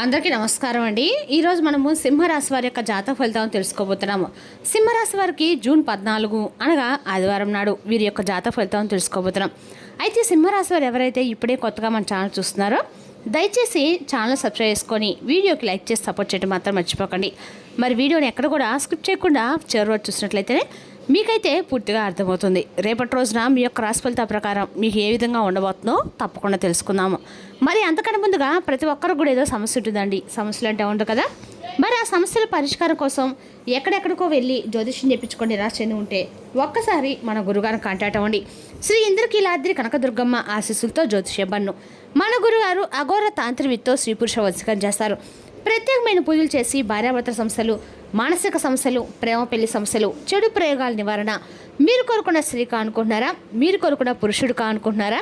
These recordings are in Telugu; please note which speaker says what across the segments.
Speaker 1: అందరికీ నమస్కారం అండి. ఈరోజు మనము సింహరాశి వారి యొక్క జాతక ఫలితాలను తెలుసుకోబోతున్నాము. సింహరాశి వారికి జూన్ 14 అనగా ఆదివారం నాడు వీరి యొక్క జాతక ఫలితాలను తెలుసుకోబోతున్నాం. అయితే సింహరాశి వారు ఎవరైతే ఇప్పుడే కొత్తగా మన ఛానల్ చూస్తున్నారో దయచేసి ఛానల్ సబ్స్క్రైబ్ చేసుకొని వీడియోకి లైక్ చేసి సపోర్ట్ చేయడం మాత్రం మర్చిపోకండి. మరి వీడియోని ఎక్కడ కూడా స్కిప్ చేయకుండా చివరి వరకు చూసినట్లయితే మీకైతే పూర్తిగా అర్థమవుతుంది. రేపటి రోజున మీ యొక్క రాశి ఫలితాల ప్రకారం మీకు ఏ విధంగా ఉండబోతుందో తప్పకుండా తెలుసుకుందాము. మరి అంతకన్నా ముందుగా ప్రతి ఒక్కరికి కూడా ఏదో సమస్య ఉంటుందండి. సమస్యలు అంటే ఉండదు కదా. మరి ఆ సమస్యల పరిష్కారం కోసం ఎక్కడెక్కడికో వెళ్ళి జ్యోతిష్యం చెప్పించుకొని నిరాశ చెంది ఉంటే ఒక్కసారి మన గురుగారిని కాంటాక్ట్ అవ్వండి. శ్రీ ఇంద్రకీలాద్రి కనకదుర్గమ్మ ఆశీస్సులతో జ్యోతిష్య బన్ను మన గురుగారు అఘోర తాంత్రివిత్తో స్త్రీ పురుష వశీకరణ చేస్తారు. ప్రత్యేకమైన పూజలు చేసి భార్యాభర్తల సమస్యలు, మానసిక సమస్యలు, ప్రేమ పెళ్లి సమస్యలు, చెడు ప్రయోగాల నివారణ, మీరు కోరుకున్న స్త్రీ కానుకుంటున్నారా, మీరు కోరుకున్న పురుషుడు కానుకుంటున్నారా,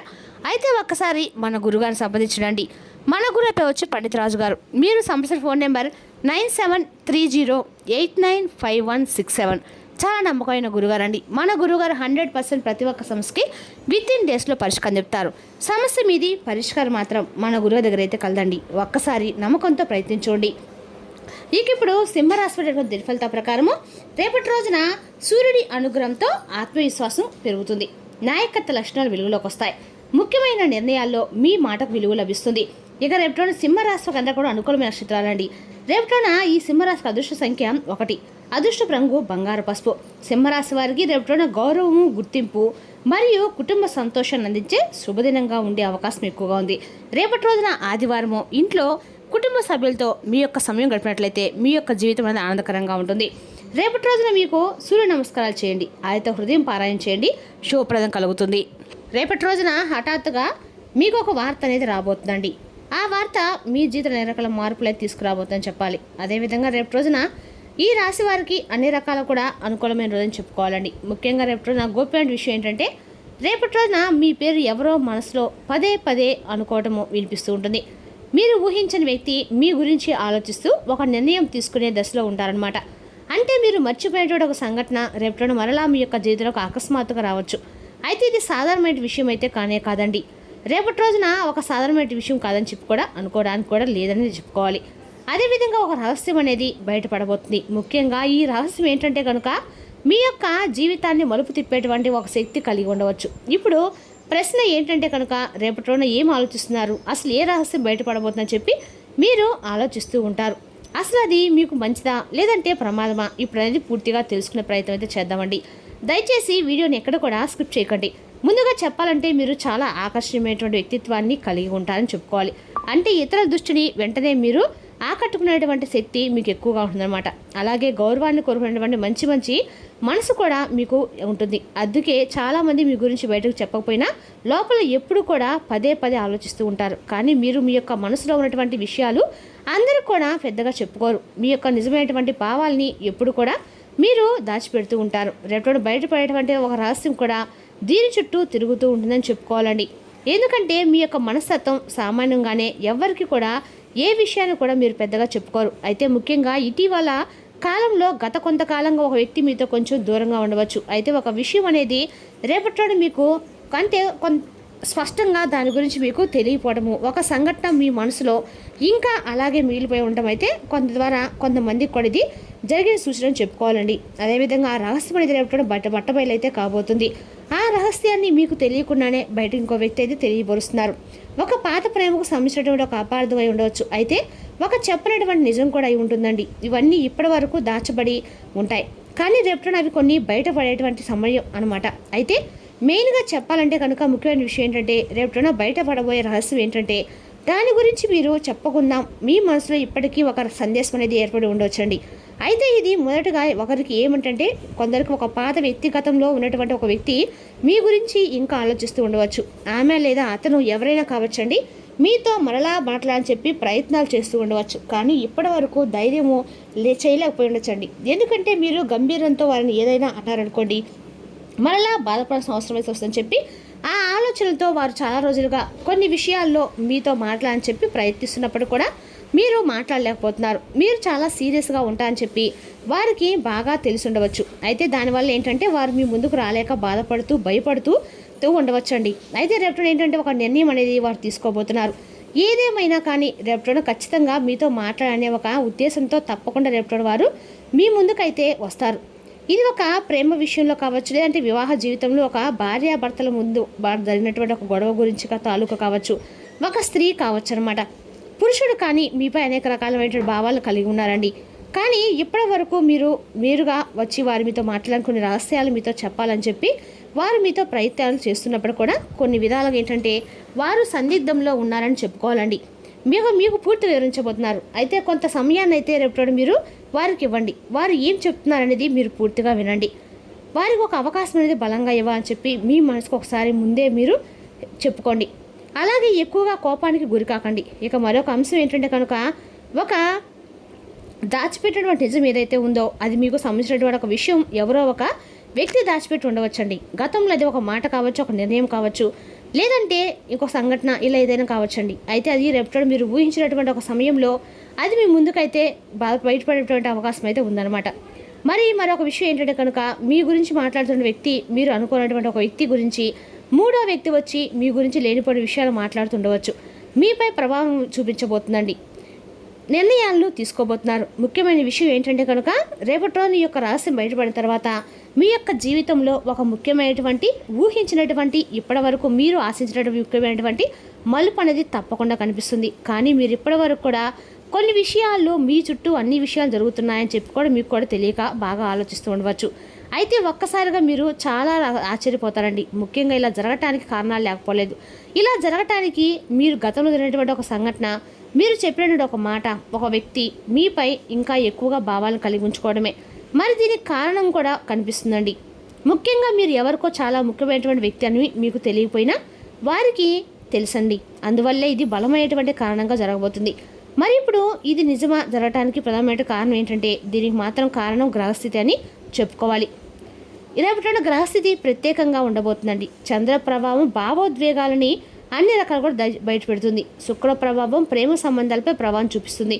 Speaker 1: అయితే ఒక్కసారి మన గురుగారిని సంప్రదించండి. మన గురువు వచ్చి పండిత్ రాజు గారు. మీరు సంప్రదించిన ఫోన్ నెంబర్ 9730895167. చాలా నమ్మకమైన గురుగారు అండి. మన గురుగారు 100% ప్రతి ఒక్క సమస్యకి వితిన్ డేస్లో పరిష్కారం చెప్తారు. సమస్య మీది, పరిష్కారం మాత్రం మన గురువు దగ్గర అయితే కలదండి. ఒక్కసారి నమ్మకంతో ప్రయత్నించండి. ఇప్పుడు సింహరాశి దినఫలిత ప్రకారము రేపటి రోజున సూర్యుడి అనుగ్రహంతో ఆత్మవిశ్వాసం పెరుగుతుంది. నాయకత్వ లక్షణాలు వెలుగులోకి వస్తాయి. ముఖ్యమైన నిర్ణయాల్లో మీ మాటకు విలువ లభిస్తుంది. ఇక రేపటిన సింహరాశికి అందరూ కూడా అనుకూలమైన నక్షత్రాలండి. రేపటిన ఈ సింహరాశికి అదృష్ట సంఖ్య 1, అదృష్ట రంగు బంగారు పసుపు. సింహరాశి వారికి రేపటిన గౌరవము, గుర్తింపు మరియు కుటుంబ సంతోషాన్ని అందించే శుభదినంగా ఉండే అవకాశం ఎక్కువగా ఉంది. రేపటి రోజున ఆదివారము ఇంట్లో కుటుంబ సభ్యులతో మీ యొక్క సమయం గడిపినట్లయితే మీ యొక్క జీవితం అనేది ఆనందకరంగా ఉంటుంది. రేపటి రోజున మీకు సూర్య నమస్కారాలు చేయండి. ఆయనతో హృదయం పారాయణ చేయండి. శుభప్రదం కలుగుతుంది. రేపటి రోజున హఠాత్తుగా మీకు ఒక వార్త అనేది రాబోతుందండి. ఆ వార్త మీ జీవితంలో అన్ని రకాల మార్పులు అయితే తీసుకురాబోతుందని చెప్పాలి. అదేవిధంగా రేపటి రోజున ఈ రాశి వారికి అన్ని రకాల కూడా అనుకూలమైన రోజుని చెప్పుకోవాలండి. ముఖ్యంగా రేపటి రోజున గోప్యమైన విషయం ఏంటంటే రేపటి రోజున మీ పేరు ఎవరో మనసులో పదే పదే అనుకోవటము వినిపిస్తూ ఉంటుంది. మీరు ఊహించని వ్యక్తి మీ గురించి ఆలోచిస్తూ ఒక నిర్ణయం తీసుకునే దశలో ఉంటారనమాట. అంటే మీరు మర్చిపోయినటువంటి ఒక సంఘటన రేపటి మరలా మీ యొక్క జీవితంలో అకస్మాత్తుగా రావచ్చు. అయితే ఇది సాధారణమైన విషయం అయితే కానే కాదండి. రేపటి రోజున ఒక సాధారణమైన విషయం కాదని చెప్పి కూడా అనుకోవడానికి కూడా లేదని చెప్పుకోవాలి. అదేవిధంగా ఒక రహస్యం అనేది బయటపడబోతుంది. ముఖ్యంగా ఈ రహస్యం ఏంటంటే కనుక మీ యొక్క జీవితాన్ని మలుపు తిప్పేటువంటి ఒక శక్తి కలిగి ఉండవచ్చు. ఇప్పుడు ప్రశ్న ఏంటంటే కనుక రేపటి రోజున ఏం ఆలోచిస్తున్నారు, అసలు ఏ రహస్యం బయటపడబోతుందని చెప్పి మీరు ఆలోచిస్తూ ఉంటారు. అసలు అది మీకు మంచిదా లేదంటే ప్రమాదమా, ఇప్పుడు అనేది పూర్తిగా తెలుసుకునే ప్రయత్నం అయితే చేద్దామండి. దయచేసి వీడియోని ఎక్కడ కూడా స్కిప్ చేయకండి. ముందుగా చెప్పాలంటే మీరు చాలా ఆకర్షణీయమైనటువంటి వ్యక్తిత్వాన్ని కలిగి ఉంటారని చెప్పుకోవాలి. అంటే ఇతరుల దృష్టిని వెంటనే మీరు ఆకట్టుకునేటువంటి శక్తి మీకు ఎక్కువగా ఉంటుందన్నమాట. అలాగే గౌరవాన్ని కోరుకునేటువంటి మంచి మంచి మనసు కూడా మీకు ఉంటుంది. అందుకే చాలామంది మీ గురించి బయటకు చెప్పకపోయినా లోపల ఎప్పుడు కూడా పదే పదే ఆలోచిస్తూ ఉంటారు. కానీ మీరు మీ యొక్క మనసులో ఉన్నటువంటి విషయాలు అందరూ కూడా పెద్దగా చెప్పుకోరు. మీ యొక్క నిజమైనటువంటి భావాల్ని ఎప్పుడు కూడా మీరు దాచిపెడుతూ ఉంటారు. రేపు బయటపడేటువంటి ఒక రహస్యం కూడా దీని చుట్టూ తిరుగుతూ ఉంటుందని చెప్పుకోవాలండి. ఎందుకంటే మీ యొక్క మనస్తత్వం సామాన్యంగానే ఎవరికి కూడా ఏ విషయాన్ని కూడా మీరు పెద్దగా చెప్పుకోరు. అయితే ముఖ్యంగా ఇటీవల కాలంలో గత కొంతకాలంగా ఒక వ్యక్తి మీతో కొంచెం దూరంగా ఉండవచ్చు. అయితే ఒక విషయం అనేది రేపటి మీకు అంటే స్పష్టంగా దాని గురించి మీకు తెలియకపోవడము, ఒక సంఘటన మీ మనసులో ఇంకా అలాగే మిగిలిపోయి ఉండటం అయితే కొంతమందికి కూడా ఇది జరిగిన సూచనలు చెప్పుకోవాలండి. అదేవిధంగా ఆ రహస్యం అనేది రేపటి బట్టబయలైతే కాబోతుంది. ఆ రహస్యాన్ని మీకు తెలియకుండానే బయట ఇంకో వ్యక్తి అయితే తెలియబరుస్తున్నారు. ఒక పాత ప్రేమకు సంబంధించినటువంటి ఒక అపార్థం అయి ఉండవచ్చు. అయితే ఒక చెప్పినటువంటి నిజం కూడా అయి ఉంటుందండి. ఇవన్నీ ఇప్పటి వరకు దాచబడి ఉంటాయి. కానీ రేపటి అవి కొన్ని బయటపడేటువంటి సమయం అనమాట. అయితే మెయిన్గా చెప్పాలంటే కనుక ముఖ్యమైన విషయం ఏంటంటే రేపటిన బయటపడబోయే రహస్యం ఏంటంటే దాని గురించి మీరు చెప్పకుండా మీ మనసులో ఇప్పటికీ ఒక సందేశం అనేది ఏర్పడి ఉండవచ్చండి. అయితే ఇది మొదటగా ఒకరికి ఏమంటే కొందరికి ఒక పాత వ్యక్తిగతంలో ఉన్నటువంటి ఒక వ్యక్తి మీ గురించి ఇంకా ఆలోచిస్తూ ఉండవచ్చు. ఆమె లేదా అతను ఎవరైనా కావచ్చండి మీతో మరలా మాట్లాడని చెప్పి ప్రయత్నాలు చేస్తూ ఉండవచ్చు. కానీ ఇప్పటి వరకు ధైర్యము చేయలేకపోయి ఉండొచ్చండి. ఎందుకంటే మీరు గంభీరంతో వారిని ఏదైనా అన్నారనుకోండి మరలా బాధపడాల్సిన అవసరం అయితే వస్తుందని చెప్పి ఆ ఆలోచనలతో వారు చాలా రోజులుగా కొన్ని విషయాల్లో మీతో మాట్లాడని చెప్పి ప్రయత్నిస్తున్నప్పుడు కూడా మీరు మాట్లాడలేకపోతున్నారు. మీరు చాలా సీరియస్గా ఉంటారని చెప్పి వారికి బాగా తెలిసి ఉండవచ్చు. అయితే దానివల్ల ఏంటంటే వారు మీ ముందుకు రాలేక బాధపడుతూ భయపడుతూ ఉండవచ్చండి. అయితే రేపు ఏంటంటే ఒక నిర్ణయం అనేది వారు తీసుకోబోతున్నారు. ఏదేమైనా కానీ రేపటి ఖచ్చితంగా మీతో మాట్లాడనే ఒక ఉద్దేశంతో తప్పకుండా రేపటి వారు మీ ముందుకైతే వస్తారు. ఇది ఒక ప్రేమ విషయంలో కావచ్చు, లేదంటే వివాహ జీవితంలో ఒక భార్యాభర్తల ముందు జరిగినటువంటి ఒక గొడవ గురించి తాలూకా కావచ్చు, ఒక స్త్రీ కావచ్చు అనమాట. పురుషుడు కానీ మీపై అనేక రకాలైన భావాలు కలిగి ఉన్నారండి. కానీ ఇప్పటి వరకు మీరుగా వచ్చి వారి మీతో మాట్లాడాలని కొన్ని రహస్యాలు మీతో చెప్పాలని చెప్పి వారు మీతో ప్రయత్నాలు చేస్తున్నప్పుడు కూడా కొన్ని విధాలుగా ఏంటంటే వారు సందిగ్ధంలో ఉన్నారని చెప్పుకోవాలండి. మీకు పూర్తిగా వివరించబోతున్నారు. అయితే కొంత సమయాన్ని అయితే రేపు మీరు వారికి ఇవ్వండి. వారు ఏం చెప్తున్నారనేది మీరు పూర్తిగా వినండి. వారికి ఒక అవకాశం అనేది బలంగా ఇవ్వాలని చెప్పి మీ మనసుకు ఒకసారి ముందే మీరు చెప్పుకోండి. అలాగే ఎక్కువగా కోపానికి గురి కాకండి. ఇక మరొక అంశం ఏంటంటే కనుక ఒక దాచిపెట్టినటువంటి నిజం ఏదైతే ఉందో అది మీకు సంబంధించినటువంటి ఒక విషయం ఎవరో ఒక వ్యక్తి దాచిపెట్టి ఉండవచ్చండి. గతంలో అది ఒక మాట కావచ్చు, ఒక నిర్ణయం కావచ్చు, లేదంటే ఇంకొక సంఘటన ఇలా ఏదైనా కావచ్చండి. అయితే అది రేపు మీరు ఊహించినటువంటి ఒక సమయంలో అది మీ ముందుకైతే బయటపడేటువంటి అవకాశం అయితే ఉందన్నమాట. మరొక విషయం ఏంటంటే కనుక మీ గురించి మాట్లాడుతున్న వ్యక్తి, మీరు అనుకున్నటువంటి ఒక వ్యక్తి గురించి మూడో వ్యక్తి వచ్చి మీ గురించి లేనిపోయిన విషయాలు మాట్లాడుతుండవచ్చు. మీపై ప్రభావం చూపించబోతుందండి. నిర్ణయాలను తీసుకోబోతున్నారు. ముఖ్యమైన విషయం ఏంటంటే కనుక రేపటి రోజు ఈ యొక్క రహస్యం బయటపడిన తర్వాత మీ యొక్క జీవితంలో ఒక ముఖ్యమైనటువంటి ఊహించినటువంటి ఇప్పటి వరకు మీరు ఆశించినటువంటి ముఖ్యమైనటువంటి మలుపు అనేది తప్పకుండా కనిపిస్తుంది. కానీ మీరు ఇప్పటి వరకు కూడా కొన్ని విషయాల్లో మీ చుట్టూ అన్ని విషయాలు జరుగుతున్నాయని చెప్పి కూడా మీకు కూడా తెలియక బాగా ఆలోచిస్తూ ఉండవచ్చు. అయితే ఒక్కసారిగా మీరు చాలా ఆశ్చర్యపోతారండి. ముఖ్యంగా ఇలా జరగటానికి కారణాలు లేకపోలేదు. ఇలా జరగటానికి మీరు గతంలో జరిగినటువంటి ఒక సంఘటన, మీరు చెప్పినటువంటి ఒక మాట, ఒక వ్యక్తి మీపై ఇంకా ఎక్కువగా భావాలను కలిగి ఉంచుకోవడమే. మరి దీనికి కారణం కూడా కనిపిస్తుందండి. ముఖ్యంగా మీరు ఎవరికో చాలా ముఖ్యమైనటువంటి వ్యక్తి అని మీకు తెలియకపోయినా వారికి తెలుసండి. అందువల్లే ఇది బలమైనటువంటి కారణంగా జరగబోతుంది. మరి ఇప్పుడు ఇది నిజమా జరగటానికి ప్రధానమైన కారణం ఏంటంటే దీనికి మాత్రం కారణం గ్రహస్థితి అని చెప్పుకోవాలి. రేపటి గ్రహస్థితి ప్రత్యేకంగా ఉండబోతుందండి. చంద్ర ప్రభావం భావోద్వేగాలని అన్ని రకాలు కూడా బయటపెడుతుంది. శుక్ర ప్రభావం ప్రేమ సంబంధాలపై ప్రభావం చూపిస్తుంది.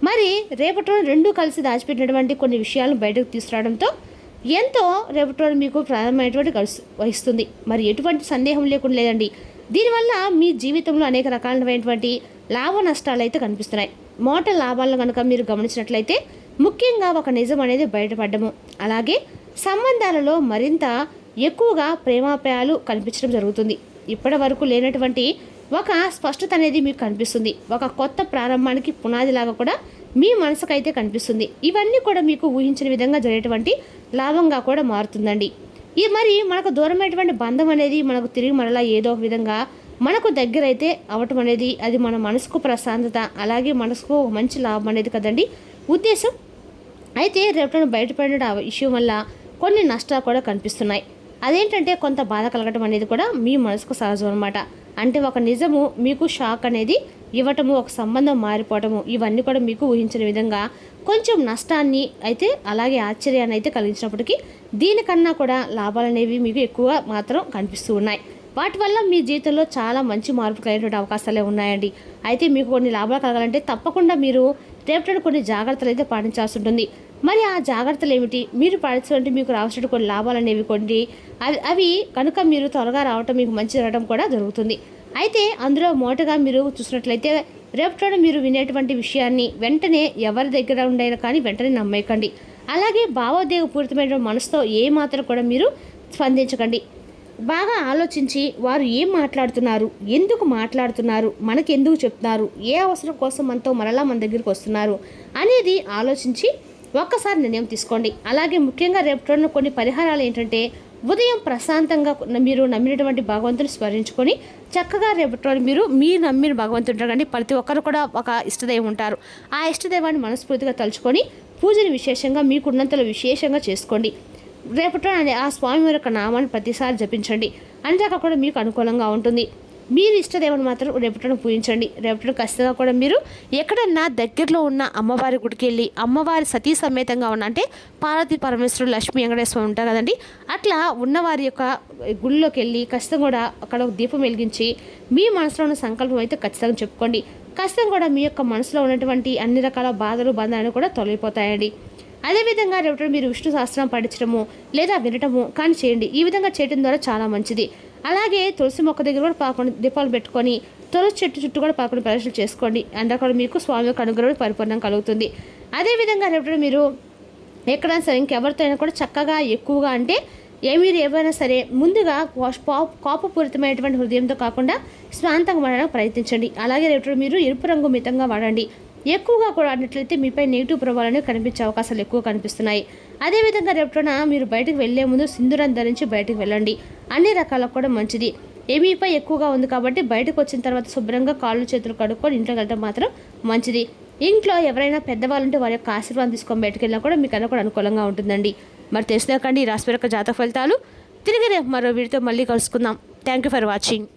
Speaker 1: మరి రేపటి రోజు రెండూ కలిసి దాచిపెట్టినటువంటి కొన్ని విషయాలను బయటకు తీసుకురావడంతో ఎంతో రేపటి రోజు మీకు ప్రారంభమైనటువంటి వహిస్తుంది. మరి ఎటువంటి సందేహం లేకుండా లేదండి. దీనివల్ల మీ జీవితంలో అనేక రకాలైనటువంటి లాభ నష్టాలు అయితే కనిపిస్తున్నాయి. మోట లాభాలను కనుక మీరు గమనించినట్లయితే ముఖ్యంగా ఒక నిజం అనేది బయటపడము, అలాగే సంబంధాలలో మరింత ఎక్కువగా ప్రేమాప్యాయాలు కనిపించడం జరుగుతుంది. ఇప్పటి వరకు లేనటువంటి ఒక స్పష్టత అనేది మీకు కనిపిస్తుంది. ఒక కొత్త ప్రారంభానికి పునాదిలాగా కూడా మీ మనసుకైతే కనిపిస్తుంది. ఇవన్నీ కూడా మీకు ఊహించిన విధంగా జరిగేటువంటి లాభంగా కూడా మారుతుందండి. మరి మనకు దూరమైనటువంటి బంధం అనేది మనకు తిరిగి మరలా ఏదో ఒక విధంగా మనకు దగ్గర అయితే అవటం అనేది అది మన మనసుకు ప్రశాంతత, అలాగే మనసుకు మంచి లాభం అనేది కదండి ఉద్దేశం. అయితే రేపటి బయటపడిన ఆ విషయం వల్ల కొన్ని నష్టాలు కూడా కనిపిస్తున్నాయి. అదేంటంటే కొంత బాధ కలగటం అనేది కూడా మీ మనసుకు సహజం అనమాట. అంటే ఒక నిజము మీకు షాక్ అనేది ఇవ్వటము, ఒక సంబంధం మారిపోవటము, ఇవన్నీ కూడా మీకు ఊహించిన విధంగా కొంచెం నష్టాన్ని అయితే అలాగే ఆశ్చర్యాన్ని అయితే కలిగించినప్పటికీ దీనికన్నా కూడా లాభాలు అనేవి మీకు ఎక్కువ మాత్రం కనిపిస్తూ ఉన్నాయి. వాటి వల్ల మీ జీవితంలో చాలా మంచి మార్పు కలిగేటువంటి అవకాశాలే ఉన్నాయండి. అయితే మీకు కొన్ని లాభాలు కలగాలంటే తప్పకుండా మీరు రేపటి కొన్ని జాగ్రత్తలు అయితే పాటించాల్సి ఉంటుంది. మరి ఆ జాగ్రత్తలు ఏమిటి, మీరు పాటించాలంటే మీకు రావాల్సిన కొన్ని లాభాలు అనేవి కొన్ని అవి కనుక మీరు త్వరగా రావటం, మీకు మంచి జరగడం కూడా జరుగుతుంది. అయితే అందులో మొదటగా మీరు చూసినట్లయితే రేపటి మీరు వినేటువంటి విషయాన్ని వెంటనే ఎవరి దగ్గర ఉండైనా కానీ వెంటనే నమ్మేయకండి. అలాగే భావోద్వేగపూరితమైన మనసుతో ఏమాత్రం కూడా మీరు స్పందించకండి. బాగా ఆలోచించి వారు ఏం మాట్లాడుతున్నారు, ఎందుకు మాట్లాడుతున్నారు, మనకి ఎందుకు చెప్తున్నారు, ఏ అవసరం కోసం మనతో మరలా మన దగ్గరికి వస్తున్నారు అనేది ఆలోచించి ఒక్కసారి నిర్ణయం తీసుకోండి. అలాగే ముఖ్యంగా రేపటి కొన్ని పరిహారాలు ఏంటంటే ఉదయం ప్రశాంతంగా మీరు నమ్మినటువంటి భగవంతుని స్మరించుకొని చక్కగా రేపటి మీరు నమ్మిన భగవంతుడు కానీ ప్రతి ఒక్కరు కూడా ఒక ఇష్టదైవం ఉంటారు. ఆ ఇష్టదైవాన్ని మనస్ఫూర్తిగా తలుచుకొని పూజను విశేషంగా మీకున్నంతలో విశేషంగా చేసుకోండి. రేపటి ఆ స్వామి యొక్క నామాన్ని ప్రతిసారి జపించండి. అంతేకా కూడా మీకు అనుకూలంగా ఉంటుంది. మీరు ఇష్టదేవుని మాత్రం రేపటిని పూజించండి. రేపటిని ఖచ్చితంగా కూడా మీరు ఎక్కడన్నా దగ్గరలో ఉన్న అమ్మవారి గుడికి వెళ్ళి అమ్మవారి సతీ సమేతంగా ఉన్న అంటే పార్వతీ పరమేశ్వరుడు, లక్ష్మీ వెంకటేశ్వరం ఉంటారు కదండి, అట్లా ఉన్నవారి యొక్క గుడిలోకి వెళ్ళి ఖచ్చితంగా కూడా అక్కడ ఒక దీపం వెలిగించి మీ మనసులో ఉన్న సంకల్పం అయితే ఖచ్చితంగా చెప్పుకోండి. ఖచ్చితంగా కూడా మీ యొక్క మనసులో ఉన్నటువంటి అన్ని రకాల బాధలు బంధాలు కూడా తొలగిపోతాయండి. అదేవిధంగా రేపటి మీరు విష్ణు సహస్రం పఠించడము లేదా వినటము కానీ చేయండి. ఈ విధంగా చేయడం ద్వారా చాలా మంచిది. అలాగే తులసి మొక్క దగ్గర కూడా 11 దీపాలు పెట్టుకొని తులసి చెట్టు చుట్టూ కూడా 11 ప్రదక్షిణలు చేసుకోండి. కూడా మీకు స్వామి యొక్క అనుగ్రహం పరిపూర్ణం కలుగుతుంది. అదేవిధంగా రేపు మీరు ఎక్కడైనా సరే ఇంకెవరితో అయినా కూడా చక్కగా ఎక్కువగా అంటే మీరు ఏమైనా సరే ముందుగా కోపపూరితమైనటువంటి హృదయంతో కాకుండా శాంతంగా వాడడానికి ప్రయత్నించండి. అలాగే రేపు మీరు ఎరుపు రంగు మితంగా వాడండి. ఎక్కువగా కూడా ఆడినట్లయితే మీపై నెగిటివ్ ప్రభావాలు కనిపించే అవకాశాలు ఎక్కువ కనిపిస్తున్నాయి. అదేవిధంగా రేపున మీరు బయటకు వెళ్లే ముందు సింధూరం ధరించి బయటకు వెళ్ళండి. అన్ని రకాలకు కూడా మంచిది. మీపై ఎక్కువగా ఉంది కాబట్టి బయటకు వచ్చిన తర్వాత శుభ్రంగా కాళ్ళు చేతులు కడుక్కొని ఇంట్లోకి వెళ్ళడం మాత్రం మంచిది. ఇంట్లో ఎవరైనా పెద్దవాళ్ళు ఉంటే వారి యొక్క ఆశీర్వాదం తీసుకొని బయటకు వెళ్ళినా కూడా మీకు కూడా అనుకూలంగా ఉంటుందండి. మరి తెలుసుదాకండి ఈ రాశి యొక్క జాతక ఫలితాలు. తిరిగి రేపు మరో వీడితో మళ్ళీ కలుసుకుందాం. Thank you for watching.